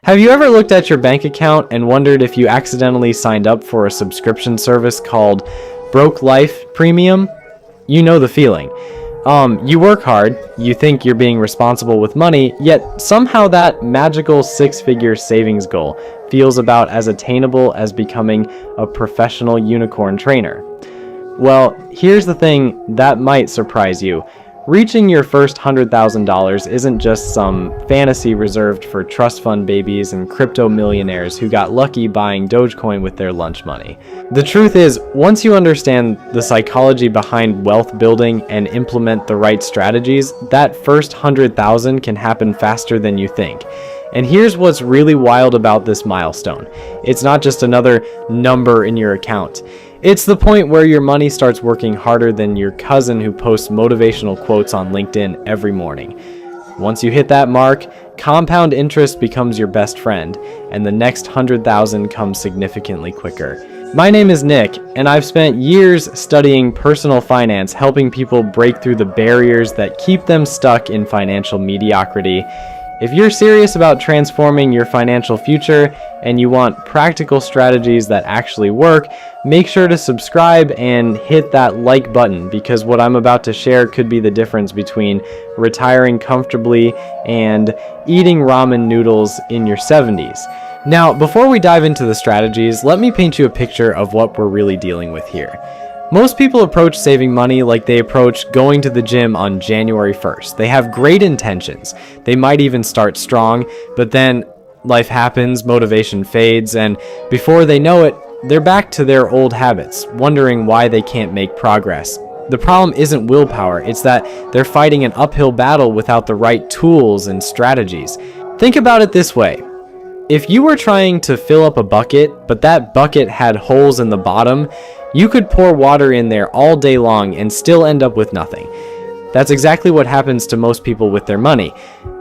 Have you ever looked at your bank account and wondered if you accidentally signed up for a subscription service called Broke Life Premium? You know the feeling. You work hard, you think you're being responsible with money, yet somehow that magical six-figure savings goal feels about as attainable as becoming a professional unicorn trainer. Well, here's the thing that might surprise you. Reaching your first $100,000 isn't just some fantasy reserved for trust fund babies and crypto millionaires who got lucky buying Dogecoin with their lunch money. The truth is, once you understand the psychology behind wealth building and implement the right strategies, that first $100,000 can happen faster than you think. And here's what's really wild about this milestone. It's not just another number in your account. It's the point where your money starts working harder than your cousin who posts motivational quotes on LinkedIn every morning. Once you hit that mark, compound interest becomes your best friend, and the next 100,000 comes significantly quicker. My name is Nick, and I've spent years studying personal finance, helping people break through the barriers that keep them stuck in financial mediocrity. If you're serious about transforming your financial future and you want practical strategies that actually work, make sure to subscribe and hit that like button, because what I'm about to share could be the difference between retiring comfortably and eating ramen noodles in your 70s. Now, before we dive into the strategies, let me paint you a picture of what we're really dealing with here. Most people approach saving money like they approach going to the gym on January 1st. They have great intentions. They might even start strong, but then life happens, motivation fades, and before they know it, they're back to their old habits, wondering why they can't make progress. The problem isn't willpower, it's that they're fighting an uphill battle without the right tools and strategies. Think about it this way. If you were trying to fill up a bucket, but that bucket had holes in the bottom, you could pour water in there all day long and still end up with nothing. That's exactly what happens to most people with their money.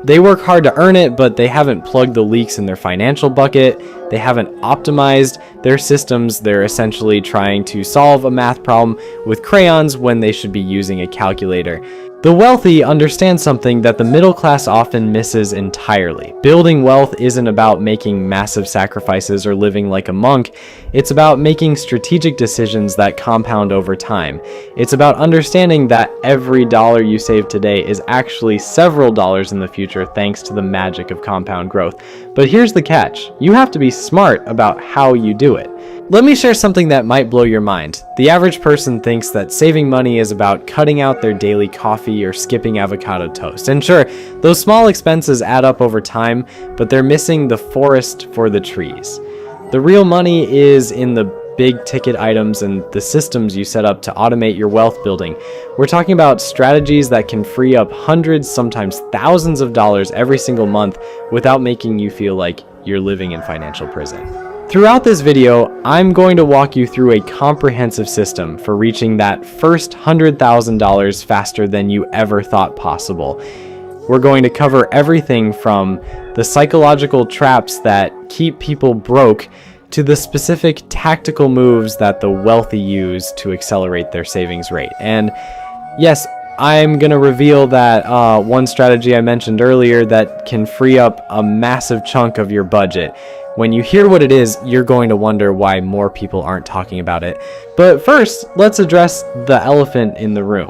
They work hard to earn it, but they haven't plugged the leaks in their financial bucket. They haven't optimized their systems. They're essentially trying to solve a math problem with crayons when they should be using a calculator. The wealthy understand something that the middle class often misses entirely. Building wealth isn't about making massive sacrifices or living like a monk. It's about making strategic decisions that compound over time. It's about understanding that every dollar you save today is actually several dollars in the future thanks to the magic of compound growth. But here's the catch. You have to be smart about how you do it. Let me share something that might blow your mind. The average person thinks that saving money is about cutting out their daily coffee or skipping avocado toast. And sure, those small expenses add up over time, but they're missing the forest for the trees. The real money is in the big ticket items and the systems you set up to automate your wealth building. We're talking about strategies that can free up hundreds, sometimes thousands of dollars every single month without making you feel like you're living in financial prison. Throughout this video, I'm going to walk you through a comprehensive system for reaching that first $100,000 faster than you ever thought possible. We're going to cover everything from the psychological traps that keep people broke to the specific tactical moves that the wealthy use to accelerate their savings rate. And yes, I'm going to reveal that one strategy I mentioned earlier that can free up a massive chunk of your budget. When you hear what it is, you're going to wonder why more people aren't talking about it. But first, let's address the elephant in the room.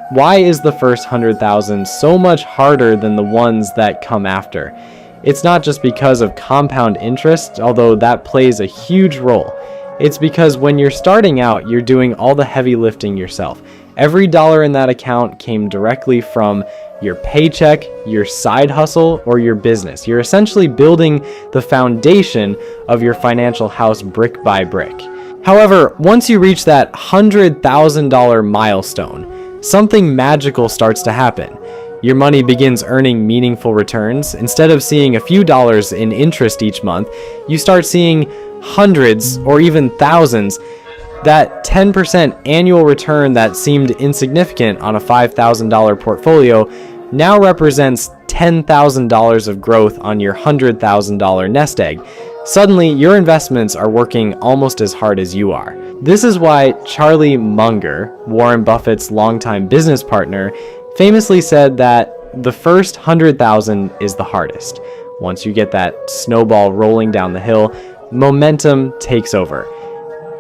Why is the first 100,000 so much harder than the ones that come after? It's not just because of compound interest, although that plays a huge role. It's because when you're starting out, you're doing all the heavy lifting yourself. Every dollar in that account came directly from your paycheck, your side hustle, or your business. You're essentially building the foundation of your financial house brick by brick. However, once you reach that $100,000 milestone, something magical starts to happen. Your money begins earning meaningful returns. Instead of seeing a few dollars in interest each month, you start seeing hundreds or even thousands. That 10% annual return that seemed insignificant on a $5,000 portfolio now represents $10,000 of growth on your $100,000 nest egg. Suddenly, your investments are working almost as hard as you are. This is why Charlie Munger, Warren Buffett's longtime business partner, famously said that the first 100,000 is the hardest. Once you get that snowball rolling down the hill, momentum takes over.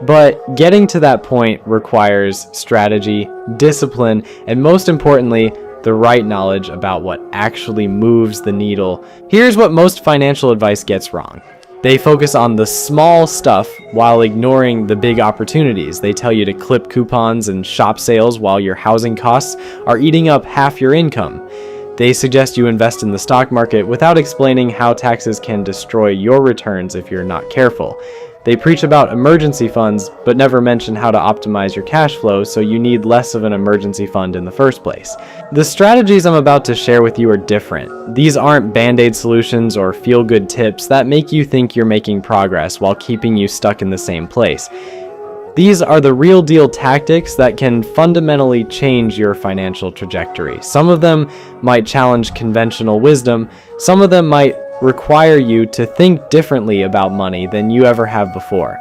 But getting to that point requires strategy, discipline, and most importantly, the right knowledge about what actually moves the needle. Here's what most financial advice gets wrong. They focus on the small stuff while ignoring the big opportunities. They tell you to clip coupons and shop sales while your housing costs are eating up half your income. They suggest you invest in the stock market without explaining how taxes can destroy your returns if you're not careful. They preach about emergency funds, but never mention how to optimize your cash flow, so you need less of an emergency fund in the first place. The strategies I'm about to share with you are different. These aren't band-aid solutions or feel-good tips that make you think you're making progress while keeping you stuck in the same place. These are the real deal tactics that can fundamentally change your financial trajectory. Some of them might challenge conventional wisdom, some of them might require you to think differently about money than you ever have before.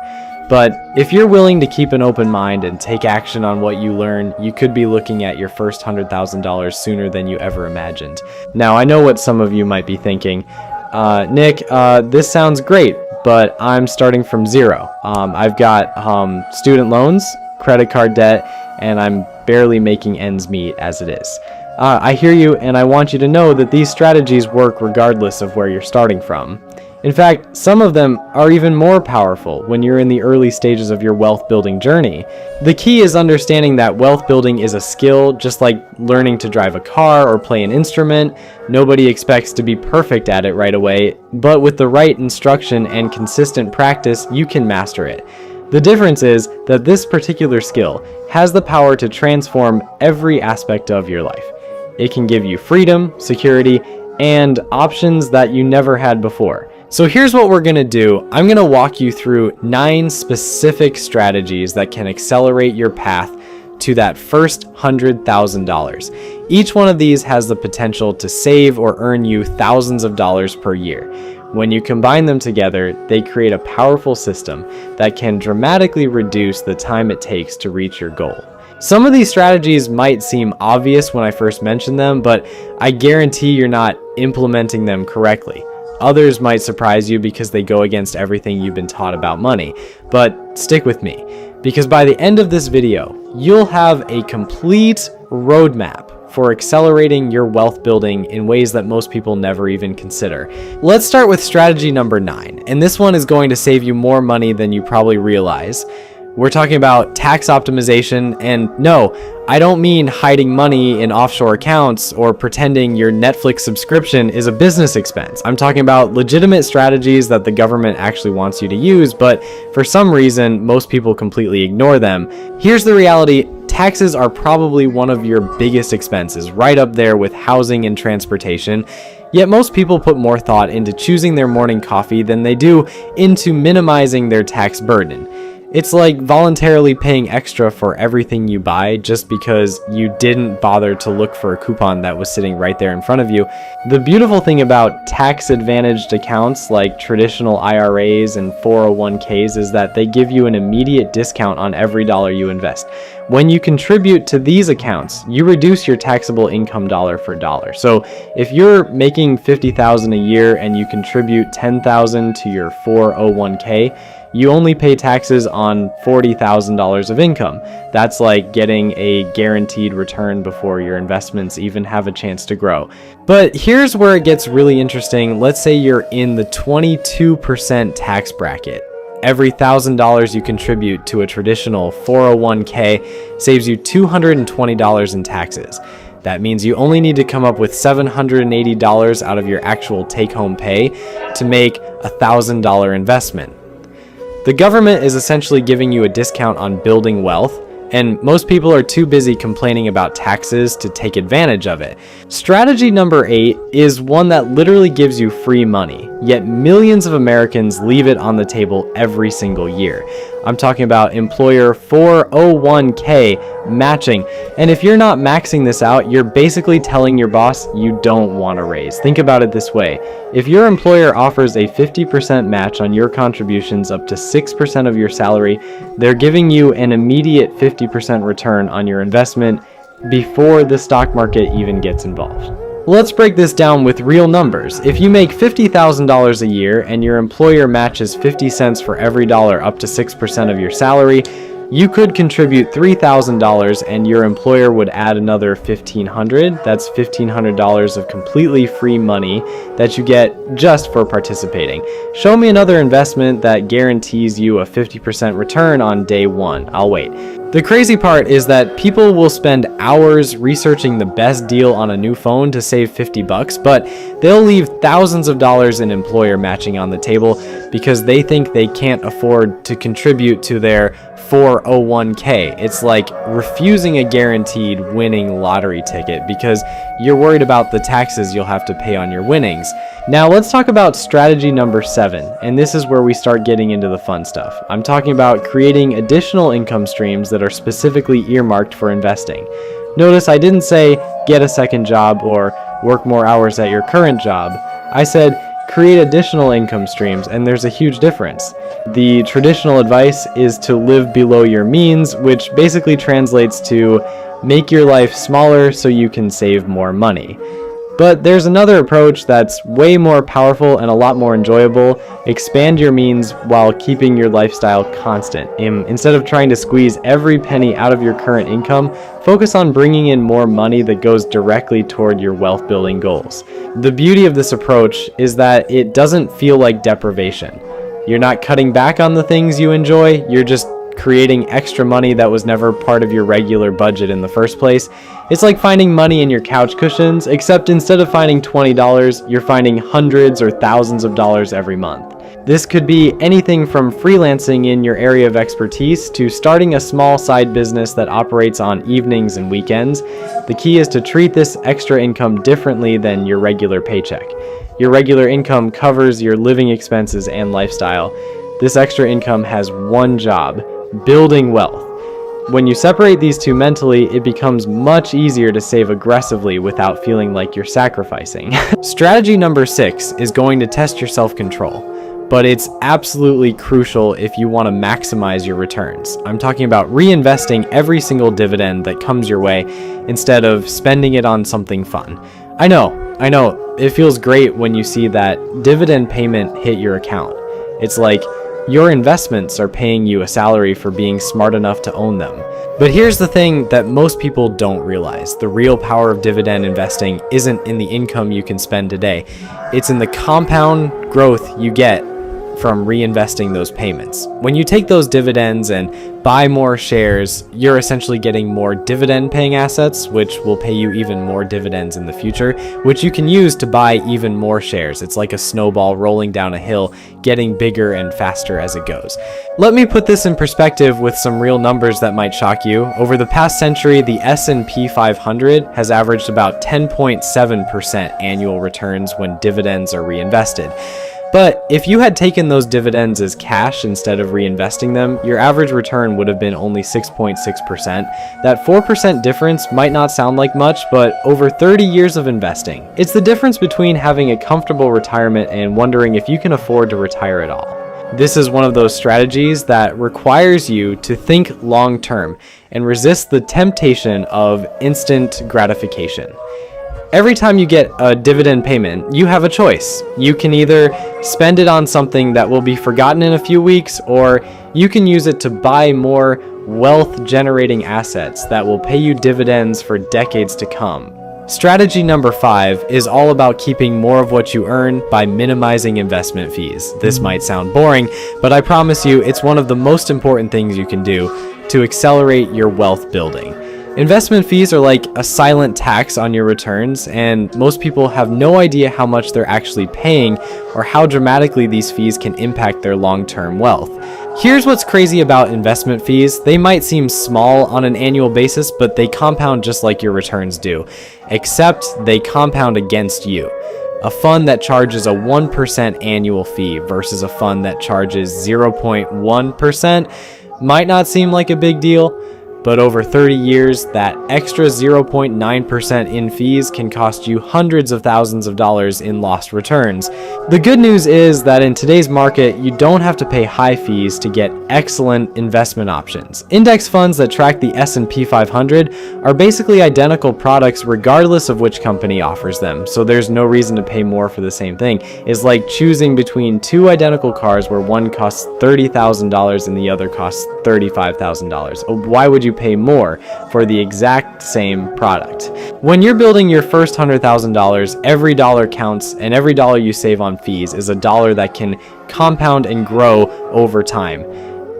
But if you're willing to keep an open mind and take action on what you learn, you could be looking at your first $100,000 sooner than you ever imagined. Now, I know what some of you might be thinking. Nick, this sounds great, but I'm starting from zero. I've got student loans, credit card debt, and I'm barely making ends meet as it is. I hear you, and I want you to know that these strategies work regardless of where you're starting from. In fact, some of them are even more powerful when you're in the early stages of your wealth building journey. The key is understanding that wealth building is a skill, just like learning to drive a car or play an instrument. Nobody expects to be perfect at it right away, but with the right instruction and consistent practice, you can master it. The difference is that this particular skill has the power to transform every aspect of your life. It can give you freedom, security, and options that you never had before. So here's what we're gonna do. I'm gonna walk you through 9 specific strategies that can accelerate your path to that first $100,000. Each one of these has the potential to save or earn you thousands of dollars per year. When you combine them together, they create a powerful system that can dramatically reduce the time it takes to reach your goal. Some of these strategies might seem obvious when I first mention them, but I guarantee you're not implementing them correctly. Others might surprise you because they go against everything you've been taught about money. But stick with me, because by the end of this video, you'll have a complete roadmap for accelerating your wealth building in ways that most people never even consider. Let's start with strategy number 9, and this one is going to save you more money than you probably realize. We're talking about tax optimization, and no, I don't mean hiding money in offshore accounts or pretending your Netflix subscription is a business expense. I'm talking about legitimate strategies that the government actually wants you to use, but for some reason, most people completely ignore them. Here's the reality. Taxes are probably one of your biggest expenses, right up there with housing and transportation. Yet most people put more thought into choosing their morning coffee than they do into minimizing their tax burden. It's like voluntarily paying extra for everything you buy just because you didn't bother to look for a coupon that was sitting right there in front of you. The beautiful thing about tax-advantaged accounts like traditional IRAs and 401ks is that they give you an immediate discount on every dollar you invest. When you contribute to these accounts, you reduce your taxable income dollar for dollar. So if you're making $50,000 a year and you contribute $10,000 to your 401k, you only pay taxes on $40,000 of income. That's like getting a guaranteed return before your investments even have a chance to grow. But here's where it gets really interesting. Let's say you're in the 22% tax bracket. Every $1,000 you contribute to a traditional 401k saves you $220 in taxes. That means you only need to come up with $780 out of your actual take-home pay to make a $1,000 investment. The government is essentially giving you a discount on building wealth, and most people are too busy complaining about taxes to take advantage of it. Strategy number 8 is one that literally gives you free money, yet millions of Americans leave it on the table every single year. I'm talking about employer 401k matching. And if you're not maxing this out, you're basically telling your boss you don't want a raise. Think about it this way. If your employer offers a 50% match on your contributions up to 6% of your salary, they're giving you an immediate 50% return on your investment before the stock market even gets involved. Let's break this down with real numbers. If you make $50,000 a year and your employer matches 50 cents for every dollar up to 6% of your salary, you could contribute $3,000 and your employer would add another $1,500. That's $1,500 of completely free money that you get just for participating. Show me another investment that guarantees you a 50% return on day one. I'll wait. The crazy part is that people will spend hours researching the best deal on a new phone to save $50, but they'll leave thousands of dollars in employer matching on the table because they think they can't afford to contribute to their 401k. It's like refusing a guaranteed winning lottery ticket because you're worried about the taxes you'll have to pay on your winnings. Now let's talk about strategy number 7, and this is where we start getting into the fun stuff. I'm talking about creating additional income streams that are specifically earmarked for investing. Notice I didn't say get a second job or work more hours at your current job. I said create additional income streams, and there's a huge difference. The traditional advice is to live below your means, which basically translates to make your life smaller so you can save more money. But there's another approach that's way more powerful and a lot more enjoyable. Expand your means while keeping your lifestyle constant. Instead of trying to squeeze every penny out of your current income, focus on bringing in more money that goes directly toward your wealth building goals. The beauty of this approach is that it doesn't feel like deprivation. You're not cutting back on the things you enjoy, you're just creating extra money that was never part of your regular budget in the first place. It's like finding money in your couch cushions, except instead of finding $20, you're finding hundreds or thousands of dollars every month. This could be anything from freelancing in your area of expertise to starting a small side business that operates on evenings and weekends. The key is to treat this extra income differently than your regular paycheck. Your regular income covers your living expenses and lifestyle. This extra income has one job: building wealth. When you separate these two mentally, it becomes much easier to save aggressively without feeling like you're sacrificing. Strategy number 6 is going to test your self-control, but it's absolutely crucial if you want to maximize your returns. I'm talking about reinvesting every single dividend that comes your way instead of spending it on something fun. I know, it feels great when you see that dividend payment hit your account. It's like your investments are paying you a salary for being smart enough to own them. But here's the thing that most people don't realize. The real power of dividend investing isn't in the income you can spend today. It's in the compound growth you get from reinvesting those payments. When you take those dividends and buy more shares, you're essentially getting more dividend paying assets, which will pay you even more dividends in the future, which you can use to buy even more shares. It's like a snowball rolling down a hill, getting bigger and faster as it goes. Let me put this in perspective with some real numbers that might shock you. Over the past century, the S&P 500 has averaged about 10.7% annual returns when dividends are reinvested. But if you had taken those dividends as cash instead of reinvesting them, your average return would have been only 6.6%. That 4% difference might not sound like much, but over 30 years of investing, it's the difference between having a comfortable retirement and wondering if you can afford to retire at all. This is one of those strategies that requires you to think long term and resist the temptation of instant gratification. Every time you get a dividend payment, you have a choice. You can either spend it on something that will be forgotten in a few weeks, or you can use it to buy more wealth-generating assets that will pay you dividends for decades to come. Strategy number 5 is all about keeping more of what you earn by minimizing investment fees. This might sound boring, but I promise you it's one of the most important things you can do to accelerate your wealth building. Investment fees are like a silent tax on your returns, and most people have no idea how much they're actually paying or how dramatically these fees can impact their long-term wealth. Here's what's crazy about investment fees. They might seem small on an annual basis, but they compound just like your returns do, except they compound against you. A fund that charges a 1% annual fee versus a fund that charges 0.1% might not seem like a big deal, But over 30 years, that extra 0.9% in fees can cost you hundreds of thousands of dollars in lost returns. The good news is that in today's market, you don't have to pay high fees to get excellent investment options. Index funds that track the S&P 500 are basically identical products regardless of which company offers them, so there's no reason to pay more for the same thing. It's like choosing between two identical cars where one costs $30,000 and the other costs $35,000. Why would you pay more for the exact same product? When you're building your first $100,000, every dollar counts, and every dollar you save on fees is a dollar that can compound and grow over time.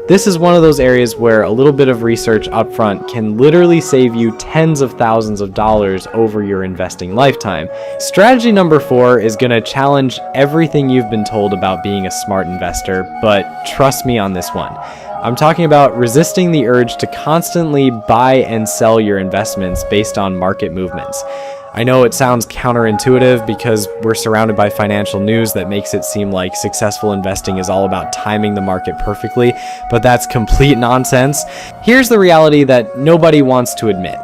This is one of those areas where a little bit of research upfront can literally save you tens of thousands of dollars over your investing lifetime. Strategy number 4 is going to challenge everything you've been told about being a smart investor, but trust me on this one. I'm talking about resisting the urge to constantly buy and sell your investments based on market movements. I know it sounds counterintuitive because we're surrounded by financial news that makes it seem like successful investing is all about timing the market perfectly, but that's complete nonsense. Here's the reality that nobody wants to admit.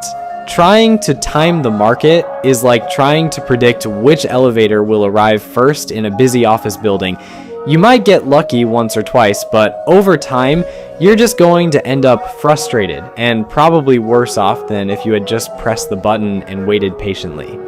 Trying to time the market is like trying to predict which elevator will arrive first in a busy office building. You might get lucky once or twice, but over time, you're just going to end up frustrated and probably worse off than if you had just pressed the button and waited patiently.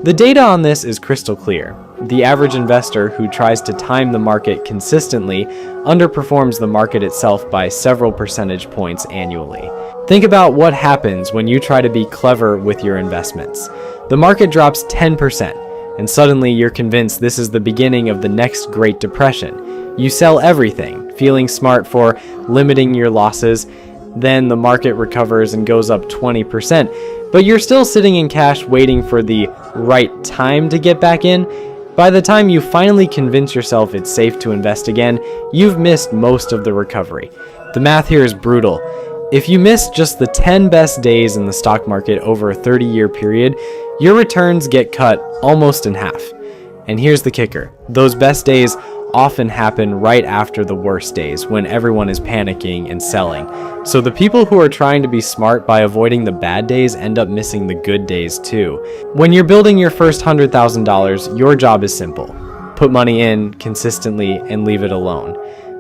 The data on this is crystal clear. The average investor who tries to time the market consistently underperforms the market itself by several percentage points annually. Think about what happens when you try to be clever with your investments. The market drops 10%. And suddenly you're convinced this is the beginning of the next Great Depression. You sell everything, feeling smart for limiting your losses. Then the market recovers and goes up 20%, but you're still sitting in cash waiting for the right time to get back in. By the time you finally convince yourself it's safe to invest again, you've missed most of the recovery. The math here is brutal. If you miss just the 10 best days in the stock market over a 30-year period, your returns get cut almost in half. And here's the kicker. Those best days often happen right after the worst days when everyone is panicking and selling. So the people who are trying to be smart by avoiding the bad days end up missing the good days too. When you're building your first $100,000, your job is simple. Put money in consistently and leave it alone.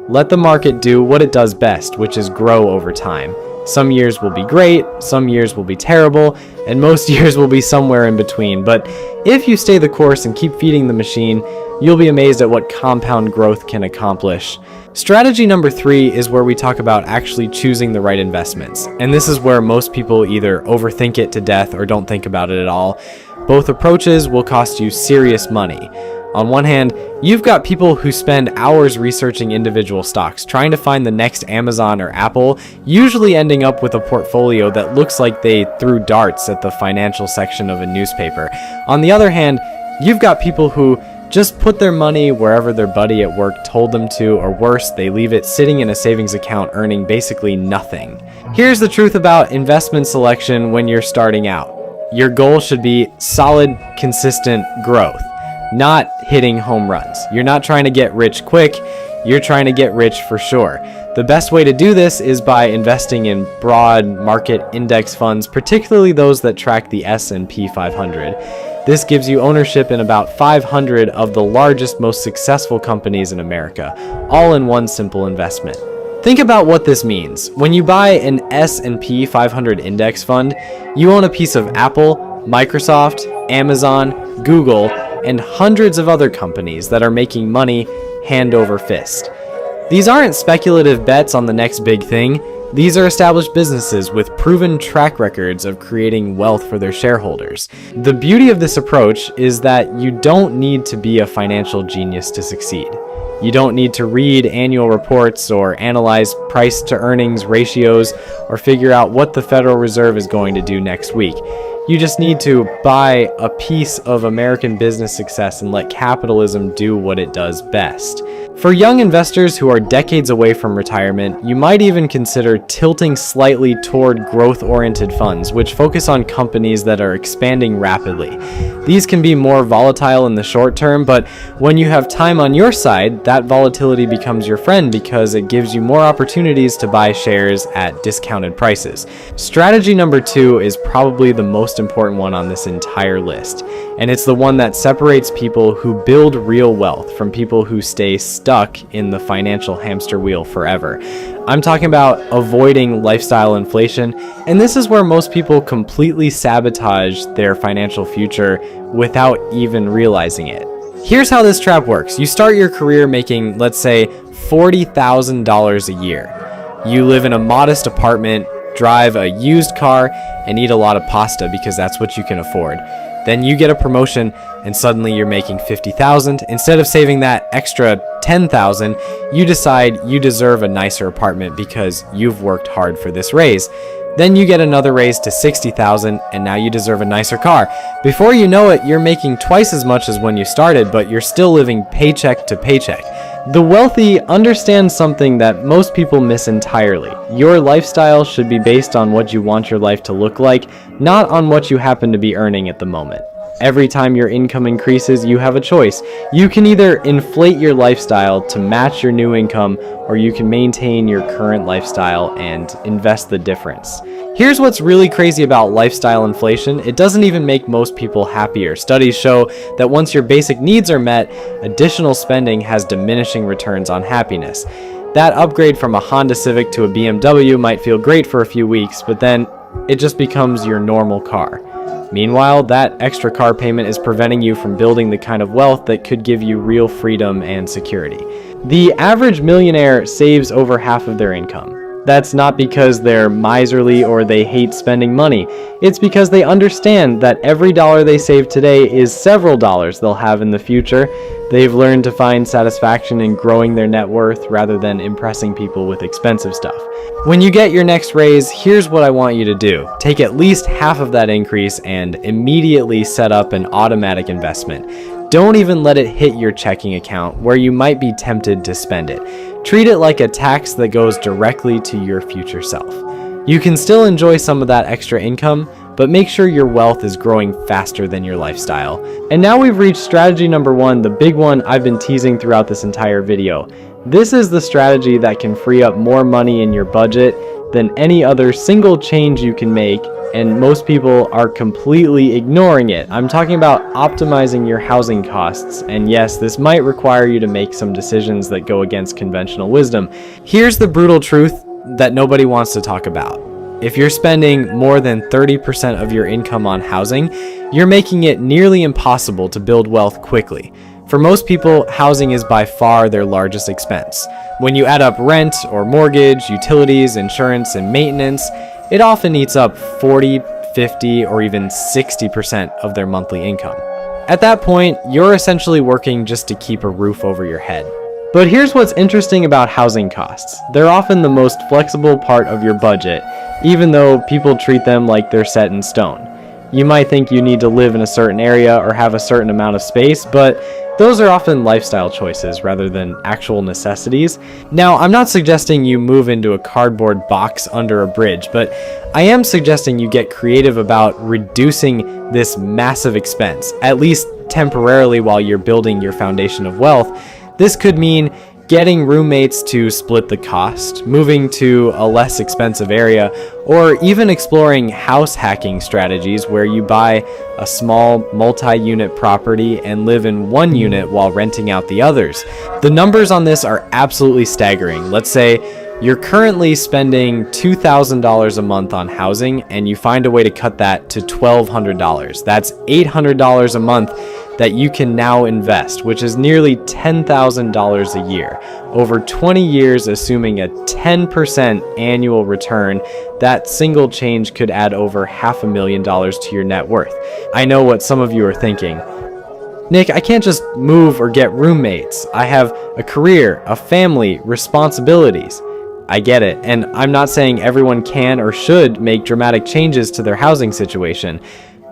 Let the market do what it does best, which is grow over time. Some years will be great, some years will be terrible, and most years will be somewhere in between. But if you stay the course and keep feeding the machine, you'll be amazed at what compound growth can accomplish. Strategy number 3 is where we talk about actually choosing the right investments. And this is where most people either overthink it to death or don't think about it at all. Both approaches will cost you serious money. On one hand, you've got people who spend hours researching individual stocks, trying to find the next Amazon or Apple, usually ending up with a portfolio that looks like they threw darts at the financial section of a newspaper. On the other hand, you've got people who just put their money wherever their buddy at work told them to, or worse, they leave it sitting in a savings account earning basically nothing. Here's the truth about investment selection when you're starting out. Your goal should be solid, consistent growth. Not hitting home runs. You're not trying to get rich quick, you're trying to get rich for sure. The best way to do this is by investing in broad market index funds, particularly those that track the S&P 500. This gives you ownership in about 500 of the largest, most successful companies in America, all in one simple investment. Think about what this means. When you buy an S&P 500 index fund, you own a piece of Apple, Microsoft, Amazon, Google, and hundreds of other companies that are making money hand over fist. These aren't speculative bets on the next big thing. These are established businesses with proven track records of creating wealth for their shareholders. The beauty of this approach is that you don't need to be a financial genius to succeed. You don't need to read annual reports or analyze price to earnings ratios or figure out what the Federal Reserve is going to do next week. You just need to buy a piece of American business success and let capitalism do what it does best. For young investors who are decades away from retirement, you might even consider tilting slightly toward growth-oriented funds, which focus on companies that are expanding rapidly. These can be more volatile in the short term, but when you have time on your side, that volatility becomes your friend because it gives you more opportunities to buy shares at discounted prices. Strategy number 2 is probably the most important one on this entire list, and it's the one that separates people who build real wealth from people who stay stuck in the financial hamster wheel forever. I'm talking about avoiding lifestyle inflation, and this is where most people completely sabotage their financial future without even realizing it. Here's how this trap works. You start your career making, let's say, $40,000 a year. You live in a modest apartment, drive a used car, and eat a lot of pasta because that's what you can afford. Then you get a promotion and suddenly you're making $50,000. Instead of saving that extra $10,000, you decide you deserve a nicer apartment because you've worked hard for this raise. Then you get another raise to $60,000 and now you deserve a nicer car. Before you know it, you're making twice as much as when you started, but you're still living paycheck to paycheck. The wealthy understand something that most people miss entirely. Your lifestyle should be based on what you want your life to look like, not on what you happen to be earning at the moment. Every time your income increases, you have a choice. You can either inflate your lifestyle to match your new income, or you can maintain your current lifestyle and invest the difference. Here's what's really crazy about lifestyle inflation. It doesn't even make most people happier. Studies show that once your basic needs are met, additional spending has diminishing returns on happiness. That upgrade from a Honda Civic to a BMW might feel great for a few weeks, but then it just becomes your normal car. Meanwhile, that extra car payment is preventing you from building the kind of wealth that could give you real freedom and security. The average millionaire saves over half of their income. That's not because they're miserly or they hate spending money. It's because they understand that every dollar they save today is several dollars they'll have in the future. They've learned to find satisfaction in growing their net worth rather than impressing people with expensive stuff. When you get your next raise, here's what I want you to do. Take at least half of that increase and immediately set up an automatic investment. Don't even let it hit your checking account where you might be tempted to spend it. Treat it like a tax that goes directly to your future self. You can still enjoy some of that extra income, but make sure your wealth is growing faster than your lifestyle. And now we've reached strategy number 1, the big one I've been teasing throughout this entire video. This is the strategy that can free up more money in your budget than any other single change you can make, and most people are completely ignoring it. I'm talking about optimizing your housing costs, and yes, this might require you to make some decisions that go against conventional wisdom. Here's the brutal truth that nobody wants to talk about. If you're spending more than 30% of your income on housing, you're making it nearly impossible to build wealth quickly. For most people, housing is by far their largest expense. When you add up rent or mortgage, utilities, insurance, and maintenance, it often eats up 40, 50, or even 60% of their monthly income. At that point, you're essentially working just to keep a roof over your head. But here's what's interesting about housing costs. They're often the most flexible part of your budget, even though people treat them like they're set in stone. You might think you need to live in a certain area or have a certain amount of space, but those are often lifestyle choices rather than actual necessities. Now, I'm not suggesting you move into a cardboard box under a bridge, but I am suggesting you get creative about reducing this massive expense, at least temporarily while you're building your foundation of wealth. This could mean getting roommates to split the cost, moving to a less expensive area, or even exploring house hacking strategies where you buy a small multi-unit property and live in one unit while renting out the others. The numbers on this are absolutely staggering. Let's say you're currently spending $2,000 a month on housing and you find a way to cut that to $1,200. That's $800 a month that you can now invest, which is nearly $10,000 a year. Over 20 years, assuming a 10% annual return, that single change could add over $500,000 to your net worth. I know what some of you are thinking. Nick, I can't just move or get roommates. I have a career, a family, responsibilities. I get it, and I'm not saying everyone can or should make dramatic changes to their housing situation.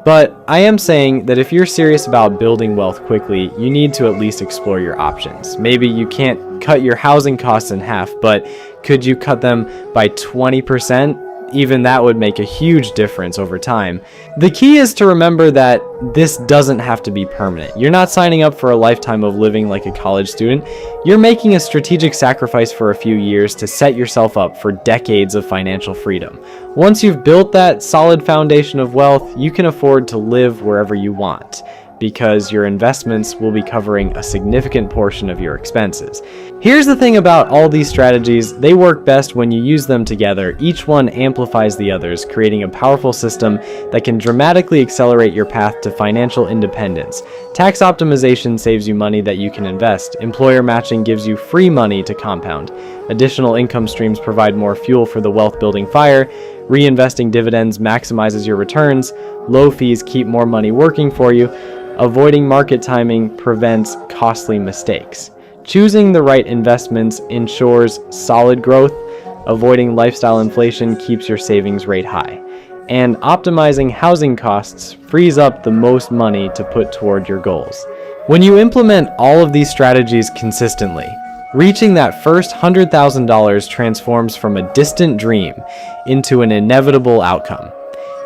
But I am saying that if you're serious about building wealth quickly, you need to at least explore your options. Maybe you can't cut your housing costs in half, but could you cut them by 20%? Even that would make a huge difference over time. The key is to remember that this doesn't have to be permanent. You're not signing up for a lifetime of living like a college student. You're making a strategic sacrifice for a few years to set yourself up for decades of financial freedom. Once you've built that solid foundation of wealth, you can afford to live wherever you want, because your investments will be covering a significant portion of your expenses. Here's the thing about all these strategies: they work best when you use them together. Each one amplifies the others, creating a powerful system that can dramatically accelerate your path to financial independence. Tax optimization saves you money that you can invest. Employer matching gives you free money to compound. Additional income streams provide more fuel for the wealth-building fire. Reinvesting dividends maximizes your returns. Low fees keep more money working for you. Avoiding market timing prevents costly mistakes. Choosing the right investments ensures solid growth. Avoiding lifestyle inflation keeps your savings rate high. And optimizing housing costs frees up the most money to put toward your goals. When you implement all of these strategies consistently, reaching that first $100,000 transforms from a distant dream into an inevitable outcome.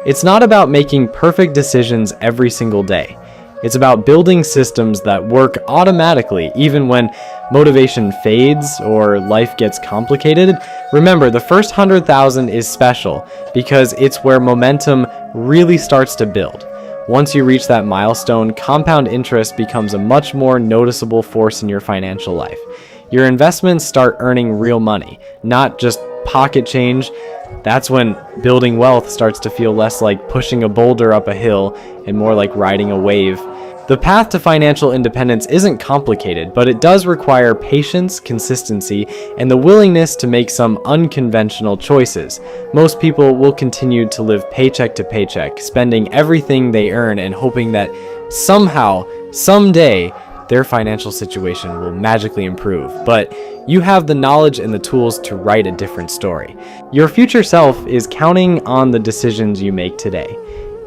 It's not about making perfect decisions every single day. It's about building systems that work automatically even when motivation fades or life gets complicated. Remember, the first 100,000 is special because it's where momentum really starts to build. Once you reach that milestone, compound interest becomes a much more noticeable force in your financial life. Your investments start earning real money, not just pocket change. That's when building wealth starts to feel less like pushing a boulder up a hill and more like riding a wave. The path to financial independence isn't complicated, but it does require patience, consistency, and the willingness to make some unconventional choices. Most people will continue to live paycheck to paycheck, spending everything they earn and hoping that somehow, someday, their financial situation will magically improve. But you have the knowledge and the tools to write a different story. Your future self is counting on the decisions you make today.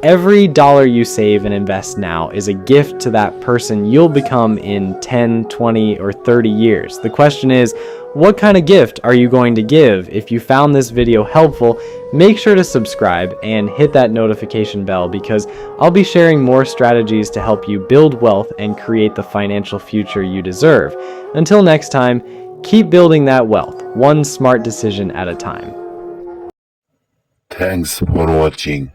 Every dollar you save and invest now is a gift to that person you'll become in 10, 20, or 30 years. The question is, what kind of gift are you going to give? If you found this video helpful, make sure to subscribe and hit that notification bell, because I'll be sharing more strategies to help you build wealth and create the financial future you deserve. Until next time, keep building that wealth, one smart decision at a time. Thanks for watching.